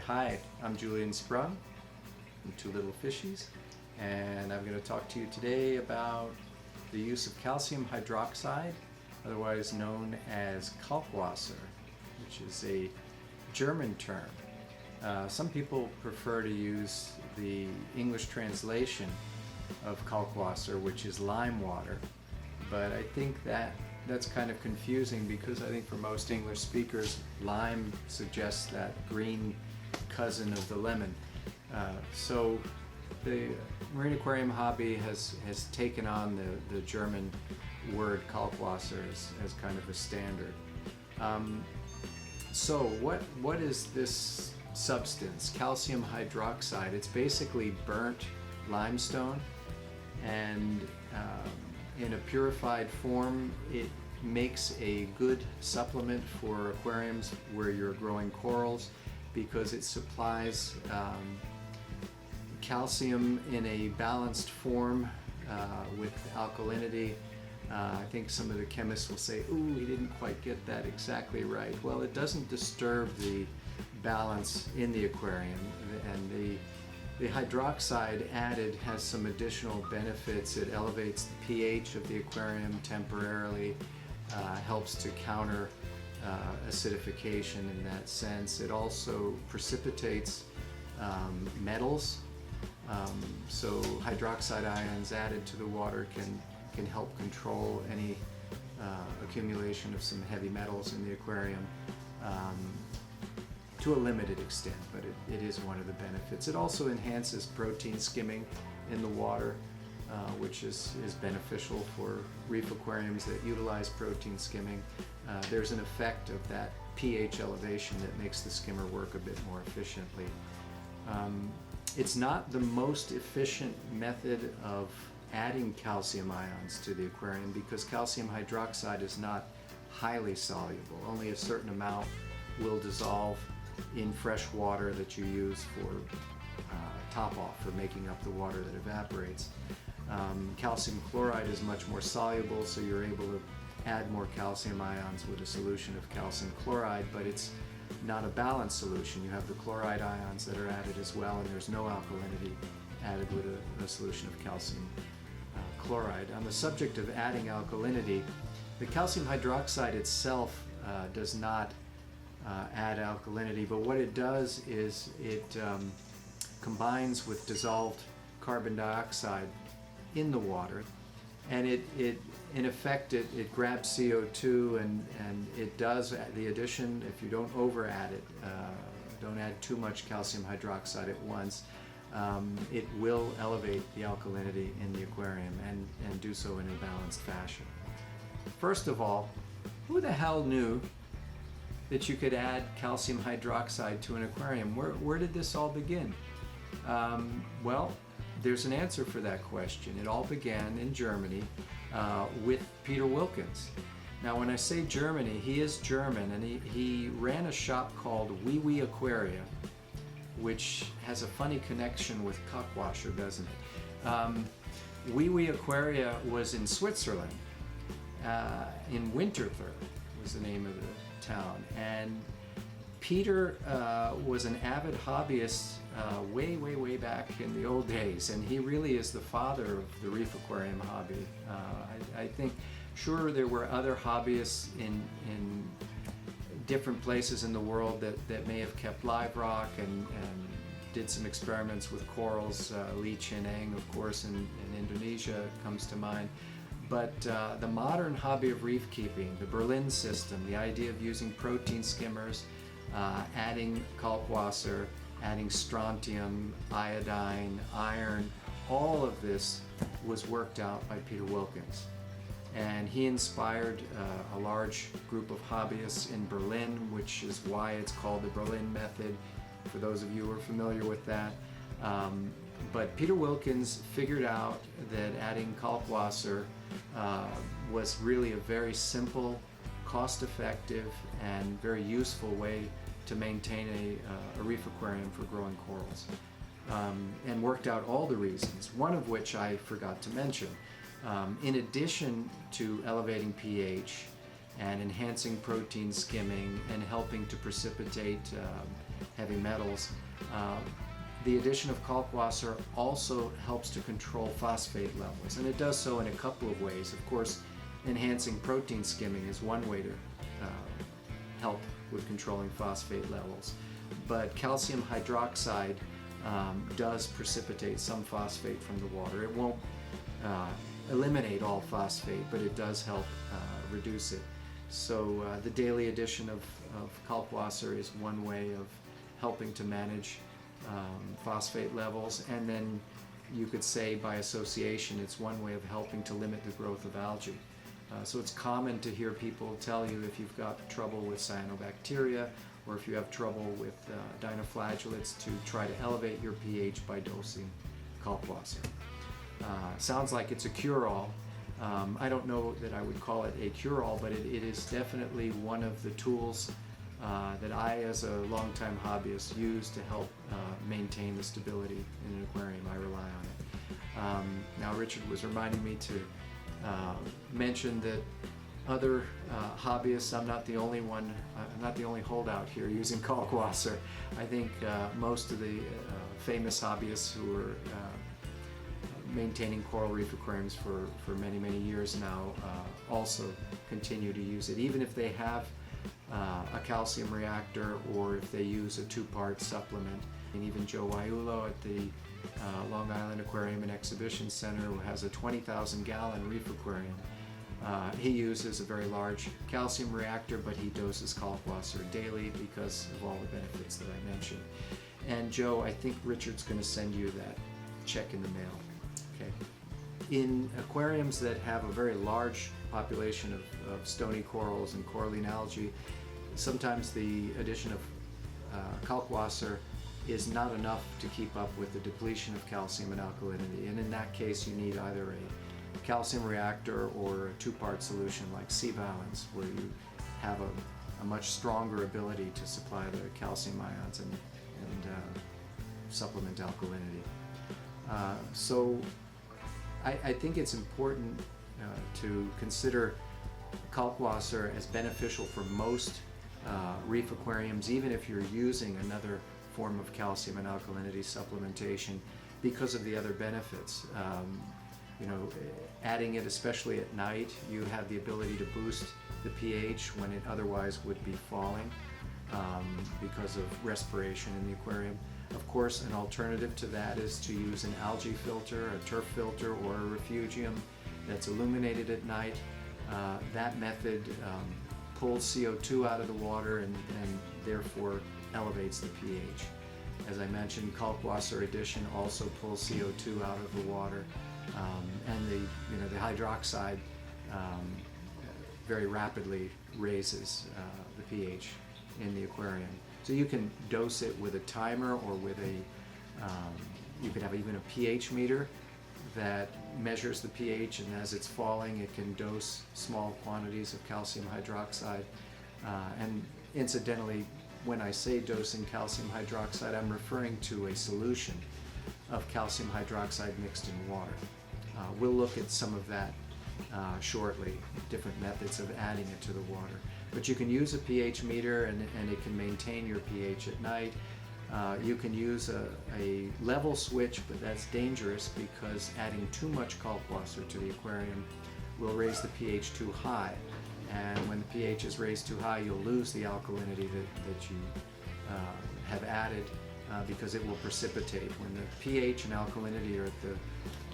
Hi, I'm Julian Sprung from Two Little Fishies, and I'm going to talk to you today about the use of calcium hydroxide, otherwise known as Kalkwasser, which is a German term. Some people prefer to use the English translation of Kalkwasser, which is lime water, but I think that's kind of confusing because I think for most English speakers, lime suggests that green cousin of the lemon. So the marine aquarium hobby has taken on the German word Kalkwasser as kind of a standard. So what is this substance, calcium hydroxide? It's basically burnt limestone, and in a purified form it makes a good supplement for aquariums where you're growing corals, because it supplies calcium in a balanced form with alkalinity. I think some of the chemists will say, ooh, he didn't quite get that exactly right. Well, it doesn't disturb the balance in the aquarium, and the hydroxide added has some additional benefits. It elevates the pH of the aquarium temporarily, helps to counter acidification in that sense. It also precipitates metals, so hydroxide ions added to the water can help control any accumulation of some heavy metals in the aquarium to a limited extent, but it is one of the benefits. It also enhances protein skimming in the water, which is beneficial for reef aquariums that utilize protein skimming. There's an effect of that pH elevation that makes the skimmer work a bit more efficiently. It's not the most efficient method of adding calcium ions to the aquarium because calcium hydroxide is not highly soluble. Only a certain amount will dissolve in fresh water that you use for top off, for making up the water that evaporates. Calcium chloride is much more soluble, so you're able to add more calcium ions with a solution of calcium chloride, but it's not a balanced solution. You have the chloride ions that are added as well, and there's no alkalinity added with a solution of calcium chloride. On the subject of adding alkalinity, the calcium hydroxide itself does not add alkalinity, but what it does is it combines with dissolved carbon dioxide in the water, and it in effect it grabs CO2 and it does the addition. If you don't over add it, don't add too much calcium hydroxide at once, it will elevate the alkalinity in the aquarium and do so in a balanced fashion. First of all, who the hell knew that you could add calcium hydroxide to an aquarium? Where did this all begin? Well, there's an answer for that question. It all began in Germany with Peter Wilkins. Now, when I say Germany, he is German, and he ran a shop called Wee Aquaria, which has a funny connection with Kalkwasser, doesn't it? Wee Aquaria was in Switzerland, in Winterthur was the name of the town, and Peter was an avid hobbyist way back in the old days, and he really is the father of the reef aquarium hobby. I think, sure, there were other hobbyists in different places in the world that may have kept live rock and did some experiments with corals. Lee Chin-Eng, of course, in Indonesia comes to mind. But the modern hobby of reef keeping, the Berlin system, the idea of using protein skimmers, adding Kalkwasser, adding strontium, iodine, iron, all of this was worked out by Peter Wilkins. And he inspired a large group of hobbyists in Berlin, which is why it's called the Berlin method, for those of you who are familiar with that. But Peter Wilkins figured out that adding Kalkwasser was really a very simple, cost-effective, and very useful way to maintain a reef aquarium for growing corals, and worked out all the reasons, one of which I forgot to mention. In addition to elevating pH and enhancing protein skimming and helping to precipitate heavy metals. The addition of Kalkwasser also helps to control phosphate levels, and it does so in a couple of ways. Of course, enhancing protein skimming is one way to help with controlling phosphate levels, but calcium hydroxide does precipitate some phosphate from the water. It won't eliminate all phosphate, but it does help reduce it. So the daily addition of Kalkwasser is one way of helping to manage phosphate levels, and then you could say by association it's one way of helping to limit the growth of algae. So it's common to hear people tell you if you've got trouble with cyanobacteria or if you have trouble with dinoflagellates to try to elevate your pH by dosing Kalkwasser. Sounds like it's a cure-all. I don't know that I would call it a cure-all, but it is definitely one of the tools that I, as a longtime hobbyist, use to help maintain the stability in an aquarium. I rely on it. Now, Richard was reminding me to mention that other hobbyists, I'm not the only one, I'm not the only holdout here using Kalkwasser. I think most of the famous hobbyists who are maintaining coral reef aquariums for many, many years now also continue to use it, even if they have a calcium reactor or if they use a two-part supplement. And even Joe Waiulo at the Long Island Aquarium and Exhibition Center, who has a 20,000 gallon reef aquarium, he uses a very large calcium reactor, but he doses Kalkwasser daily because of all the benefits that I mentioned. And Joe, I think Richard's going to send you that check in the mail. Okay. In aquariums that have a very large population of stony corals and coralline algae, sometimes the addition of Kalkwasser is not enough to keep up with the depletion of calcium and alkalinity. And in that case, you need either a calcium reactor or a two-part solution like sea balance, where you have a much stronger ability to supply the calcium ions and supplement alkalinity. So I think it's important to consider Kalkwasser as beneficial for most reef aquariums, even if you're using another form of calcium and alkalinity supplementation, because of the other benefits. You know, adding it especially at night, you have the ability to boost the pH when it otherwise would be falling because of respiration in the aquarium. Of course, an alternative to that is to use an algae filter, a turf filter, or a refugium that's illuminated at night. That method pulls CO2 out of the water and therefore elevates the pH. As I mentioned, Kalkwasser addition also pulls CO2 out of the water, and the hydroxide very rapidly raises the pH in the aquarium. So you can dose it with a timer or with you could have even a pH meter that measures the pH, and as it's falling it can dose small quantities of calcium hydroxide. And incidentally, when I say dosing calcium hydroxide, I'm referring to a solution of calcium hydroxide mixed in water. We'll look at some of that shortly, different methods of adding it to the water. But you can use a pH meter and it can maintain your pH at night. You can use a level switch, but that's dangerous because adding too much Kalkwasser to the aquarium will raise the pH too high. And when the pH is raised too high, you'll lose the alkalinity that you have added because it will precipitate. When the pH and alkalinity are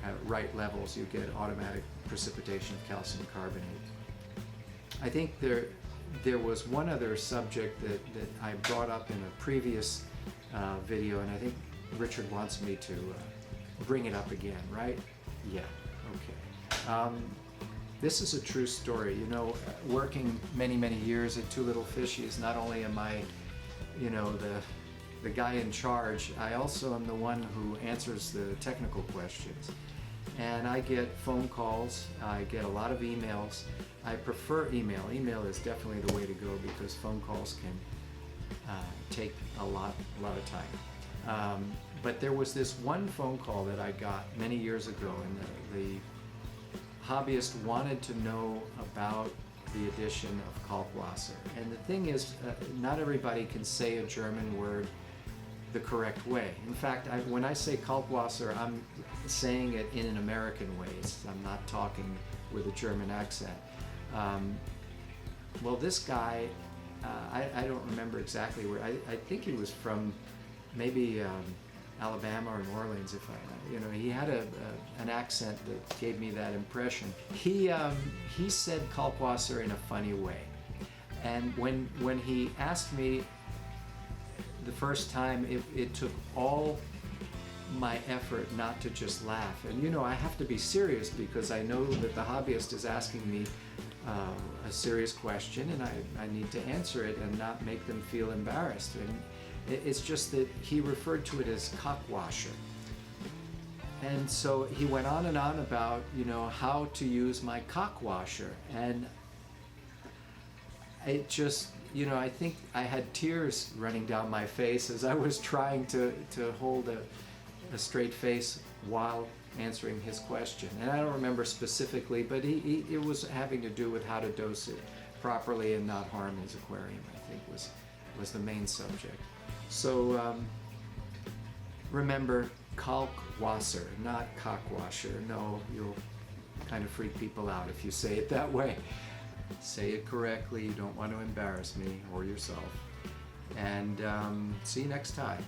at right levels, you get automatic precipitation of calcium carbonate. I think there was one other subject that I brought up in a previous video, and I think Richard wants me to bring it up again, right? Yeah, okay. This is a true story. You know, working many, many years at Two Little Fishies, not only am I, you know, the guy in charge, I also am the one who answers the technical questions. And I get phone calls, I get a lot of emails. I prefer email. Email is definitely the way to go because phone calls can take a lot of time. But there was this one phone call that I got many years ago, and the hobbyist wanted to know about the addition of Kalkwasser. And the thing is, not everybody can say a German word the correct way. In fact, when I say Kalkwasser, I'm saying it in an American way. I'm not talking with a German accent. Well, this guy, I don't remember exactly where. I think he was from maybe Alabama or New Orleans. He had an accent that gave me that impression. He said Kalkwasser in a funny way, and when he asked me the first time, it took all my effort not to just laugh. And I have to be serious because I know that the hobbyist is asking me a serious question, and I need to answer it and not make them feel embarrassed. And it's just that he referred to it as Kalkwasser. And so he went on and on about, how to use my Kalkwasser. And it just, I think I had tears running down my face as I was trying to hold a straight face while answering his question. And I don't remember specifically, but it was having to do with how to dose it properly and not harm his aquarium, I think was the main subject. So remember, Kalkwasser, not Kalkwasser. No, you'll kind of freak people out if you say it that way. Say it correctly. You don't want to embarrass me or yourself. And see you next time.